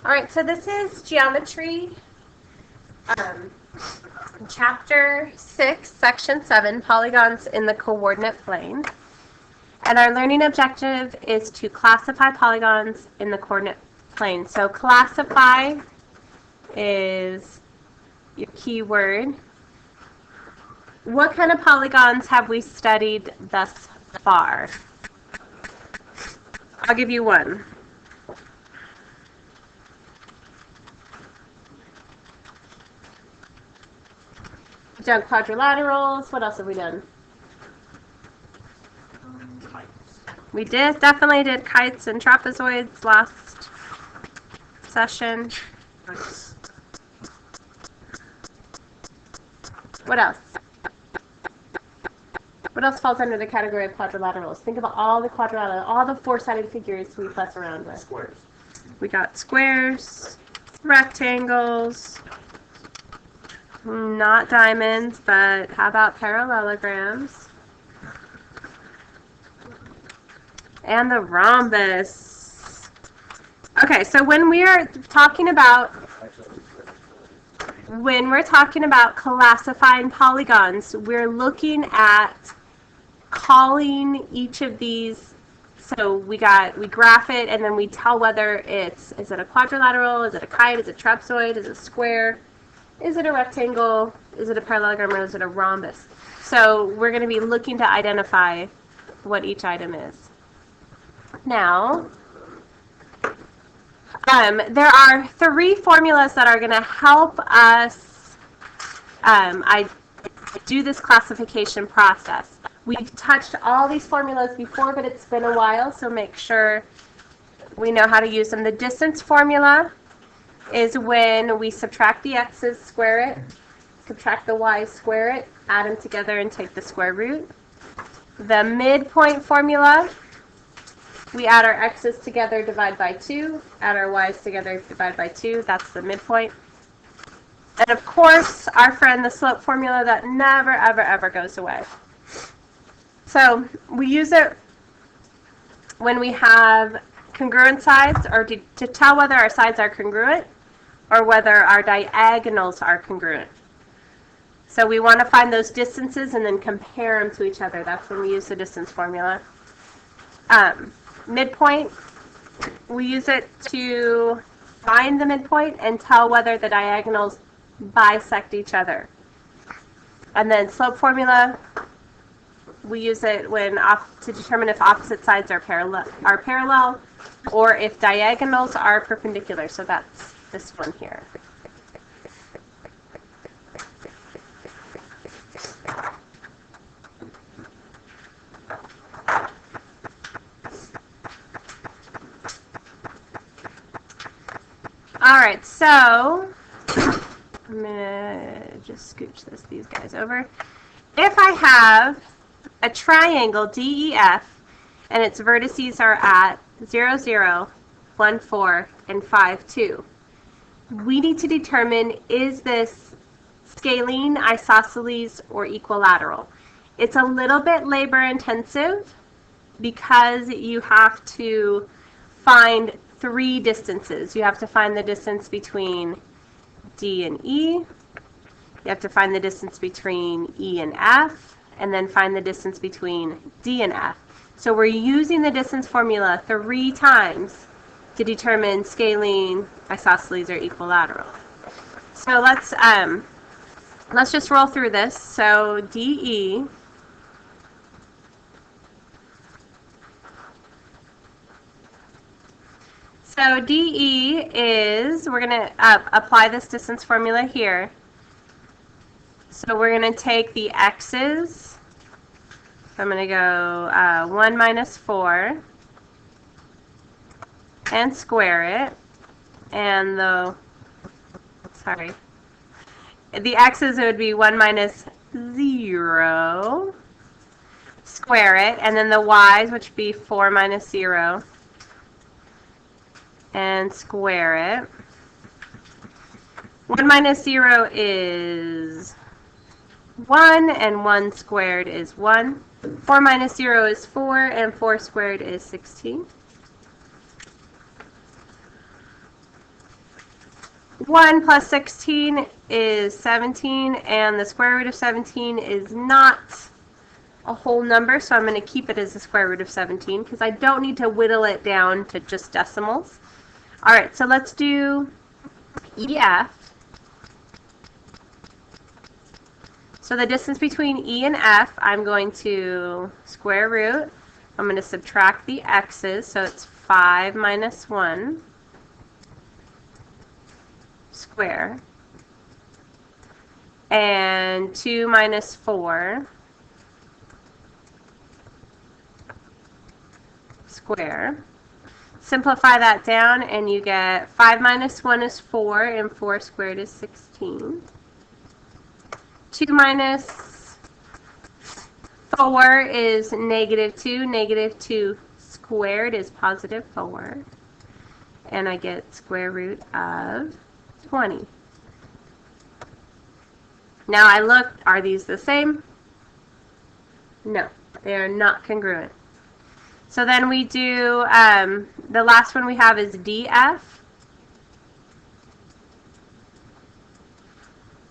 All right, so this is geometry, chapter 6, section 7, polygons in the coordinate plane. And our learning objective is to classify polygons in the coordinate plane. So classify is your key word. What kind of polygons have we studied thus far? I'll give you one. We've done quadrilaterals. What else have we done? We definitely did kites and trapezoids last session. What else? What else falls under the category of quadrilaterals? Think about all the quadrilaterals, all the four-sided figures we fuss around with. Squares. We got squares, rectangles, not diamonds, but how about parallelograms? And the rhombus. Okay, so when we're talking about classifying polygons, we're looking at calling each of these. So we graph it, and then we tell whether is it a quadrilateral, is it a kite, is it a trapezoid, is it a square, is it a rectangle, is it a parallelogram, or is it a rhombus? So we're going to be looking to identify what each item is. Now, there are 3 formulas that are going to help us do this classification process. We've touched all these formulas before, but it's been a while, so make sure we know how to use them. The distance formula is when we subtract the x's, square it, subtract the y's, square it, add them together, and take the square root. The midpoint formula, we add our x's together, divide by 2, add our y's together, divide by 2. That's the midpoint. And of course, our friend, the slope formula that never, ever, ever goes away. So we use it when we have congruent sides, or to tell whether our sides are congruent or whether our diagonals are congruent. So we want to find those distances and then compare them to each other. That's when we use the distance formula. Midpoint, we use it to find the midpoint and tell whether the diagonals bisect each other. And then slope formula, we use it to determine if opposite sides are parallel or if diagonals are perpendicular. So that's this one here. All right, so I'm gonna just scooch these guys over. If I have a triangle DEF and its vertices are at 0, 0, 1, 4, and 5, 2, we need to determine, is this scalene, isosceles, or equilateral? It's a little bit labor intensive because you have to find 3 distances. You have to find the distance between D and E. You have to find the distance between E and F, and then find the distance between D and F. So we're using the distance formula 3 times to determine scalene, isosceles, or equilateral. So let's just roll through this. So DE So DE is, we're going to apply this distance formula here. So we're going to take the x's. I'm going to go 1 minus 4 and square it. And the x's, it would be 1 minus 0, square it, and then the y's, which would be 4 minus 0, and square it. 1 minus 0 is 1, and 1 squared is 1. 4 minus 0 is 4, and 4 squared is 16. 1 plus 16 is 17, and the square root of 17 is not a whole number, so I'm going to keep it as the square root of 17 because I don't need to whittle it down to just decimals. All right, so let's do EF. So the distance between E and F, I'm going to square root. I'm going to subtract the x's, so it's 5 minus 1 square, and 2 minus 4 square. Simplify that down and you get 5 minus 1 is 4, and 4 squared is 16. 2 minus 4 is negative 2. Negative 2 squared is positive 4. And I get square root of 20. Now I look, are these the same? No, they are not congruent. So then we do, the last one we have is DF.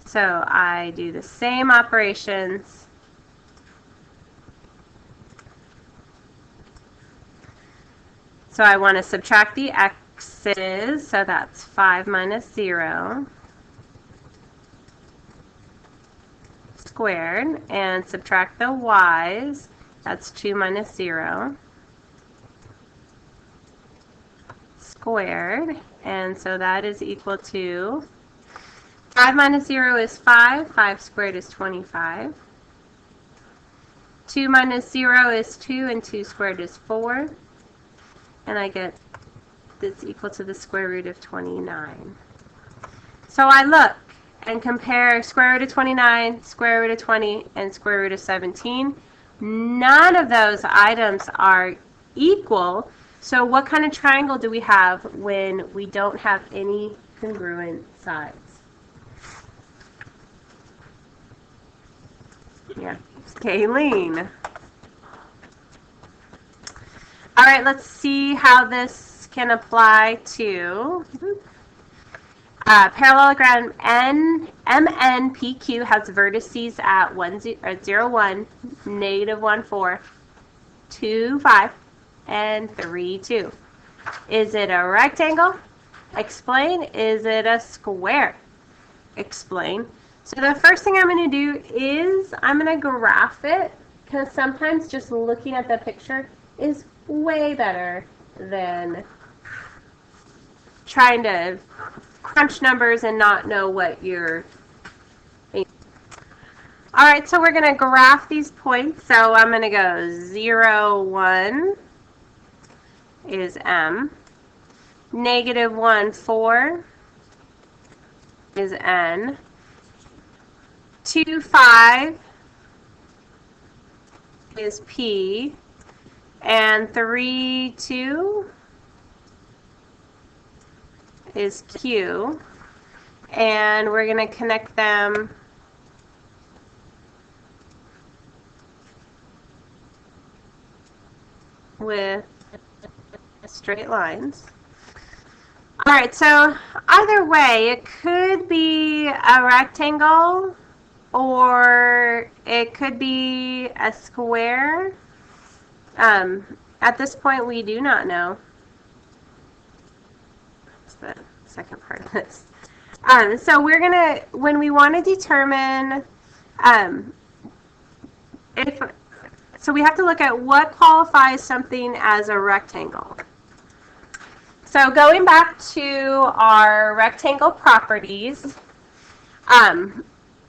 So I do the same operations. So I want to subtract the x's, so that's 5 minus 0 squared, and subtract the y's, that's 2 minus 0 squared, and so that is equal to 5 minus 0 is 5, 5 squared is 25. 2 minus 0 is 2, and 2 squared is 4. And I get this equal to the square root of 29. So I look and compare square root of 29, square root of 20, and square root of 17. None of those items are equal. So what kind of triangle do we have when we don't have any congruent sides? Yeah, scalene. All right, let's see how this can apply to parallelogram MNPQ has vertices at 0, 1, negative 1, 4, 2, 5, and 3, 2. Is it a rectangle? Explain. Is it a square? Explain. So the first thing I'm going to do is I'm going to graph it, because sometimes just looking at the picture is way better than trying to crunch numbers and not know what you're. All right, so we're going to graph these points. So I'm going to go 0, 1 is M. Negative 1, 4 is N. 2, 5 is P. And 3, 2 is Q. And we're going to connect them with straight lines. All right, so either way, it could be a rectangle or it could be a square. At this point, we do not know. That's the second part of this. So we're going to, when we want to determine so we have to look at what qualifies something as a rectangle. So going back to our rectangle properties,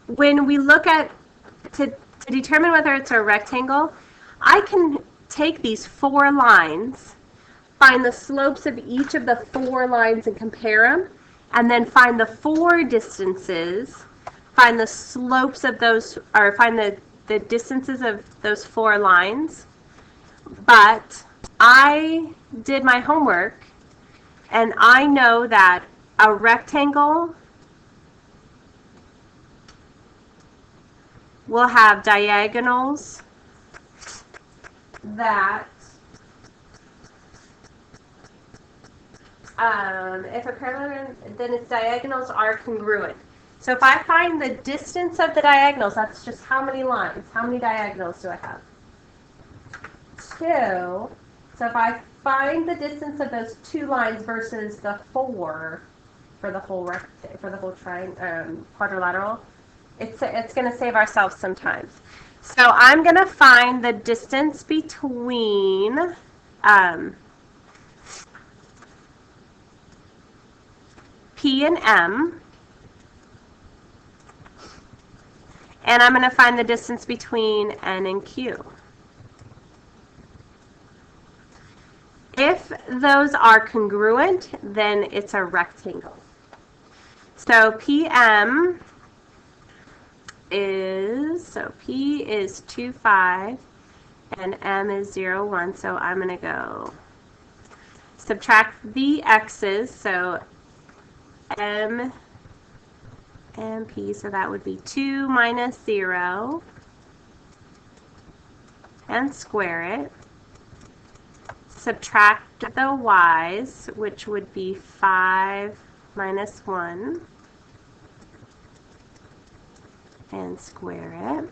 when we look at, to determine whether it's a rectangle, I can take these 4 lines, find the slopes of each of the 4 lines and compare them, and then find the 4 distances, find the slopes of those, or find the distances of those 4 lines. But I did my homework, and I know that a rectangle will have diagonals that if a parallelogram, then its diagonals are congruent. So if I find the distance of the diagonals, that's just how many lines, how many diagonals do I have? 2. So if I find the distance of those 2 lines versus the 4 for the whole quadrilateral, it's going to save ourselves some time. So I'm going to find the distance between P and M, and I'm going to find the distance between N and Q. If those are congruent, then it's a rectangle. So PM is, P is 2, 5, and M is 0, 1. So I'm going to go subtract the x's. So M and P, so that would be 2 minus 0, and square it. Subtract the y's, which would be 5 minus 1, and square it.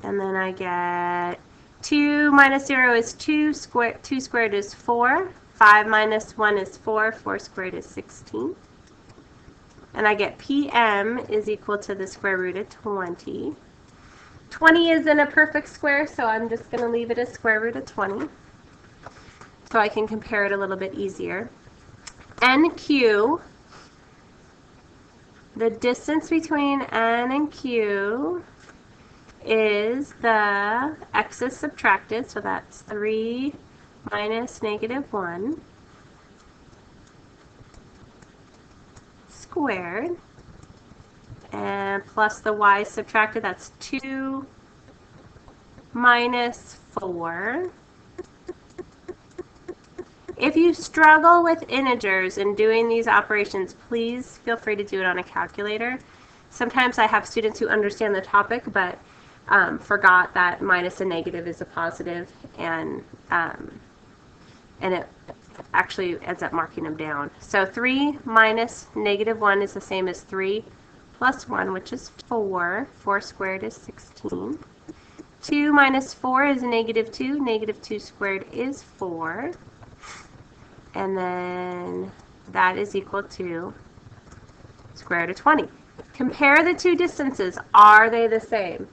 And then I get 2 minus 0 is 2, 2 squared is 4, 5 minus 1 is 4, 4 squared is 16. And I get PM is equal to the square root of 20. 20 isn't a perfect square, so I'm just going to leave it as square root of 20. So I can compare it a little bit easier. NQ, the distance between N and Q is the x's subtracted, so that's 3 minus negative 1 squared, and plus the y subtracted, that's 2 minus 4. If you struggle with integers and doing these operations, please feel free to do it on a calculator. Sometimes I have students who understand the topic but forgot that minus a negative is a positive, and it actually ends up marking them down. So 3 minus negative 1 is the same as 3 plus 1, which is 4. 4 squared is 16. 2 minus 4 is negative 2. Negative 2 squared is 4. And then that is equal to square root of 20. Compare the two distances. Are they the same?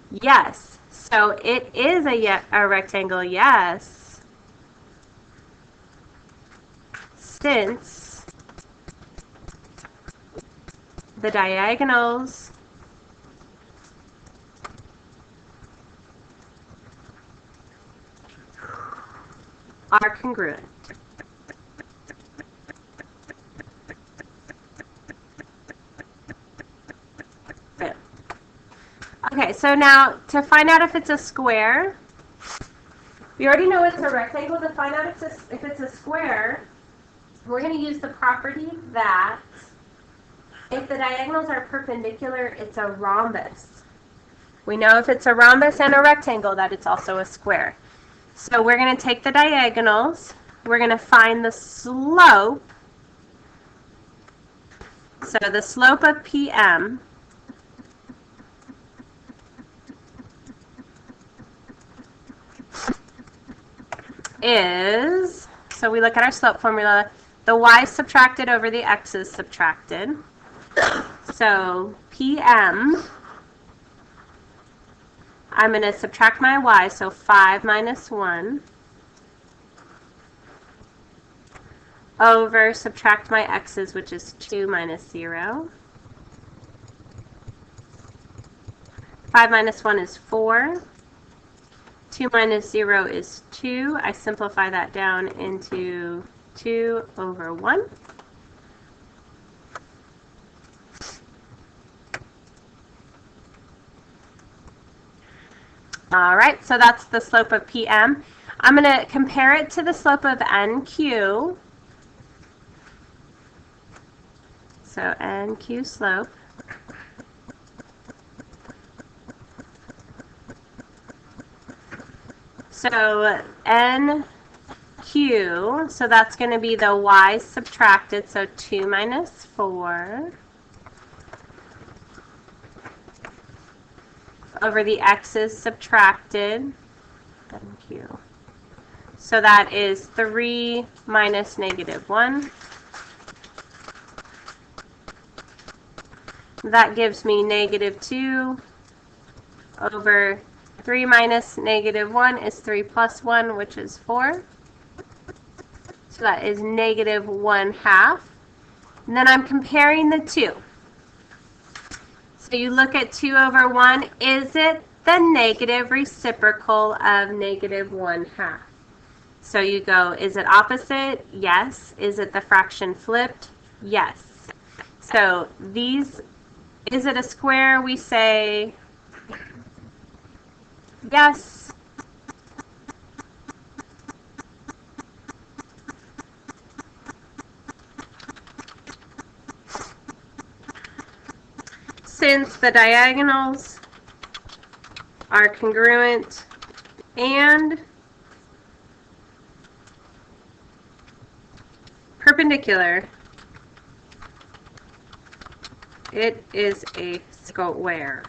Yes. So it is a rectangle, yes, since the diagonals are congruent. Okay, so now to find out if it's a square, we already know it's a rectangle. To find out if it's a square, we're going to use the property that if the diagonals are perpendicular, it's a rhombus. We know if it's a rhombus and a rectangle that it's also a square. So we're going to take the diagonals, we're going to find the slope. So the slope of PM is, so we look at our slope formula, the y subtracted over the x's subtracted. So PM, I'm going to subtract my y, so 5 minus 1, over subtract my x's, which is 2 minus 0. 5 minus 1 is 4. 2 minus 0 is 2. I simplify that down into 2 over 1. All right, so that's the slope of PM. I'm going to compare it to the slope of NQ. So NQ slope. So NQ q, so that's going to be the y subtracted, so 2 minus 4 over the x's subtracted, then q. So that is 3 minus negative 1. That gives me negative 2 over 3 minus negative 1 is 3 plus 1, which is 4. So that is negative 1/2. And then I'm comparing the two. So you look at 2 over 1. Is it the negative reciprocal of negative 1/2? So you go, is it opposite? Yes. Is it the fraction flipped? Yes. So these, is it a square? We say yes. Since the diagonals are congruent and perpendicular, it is a square.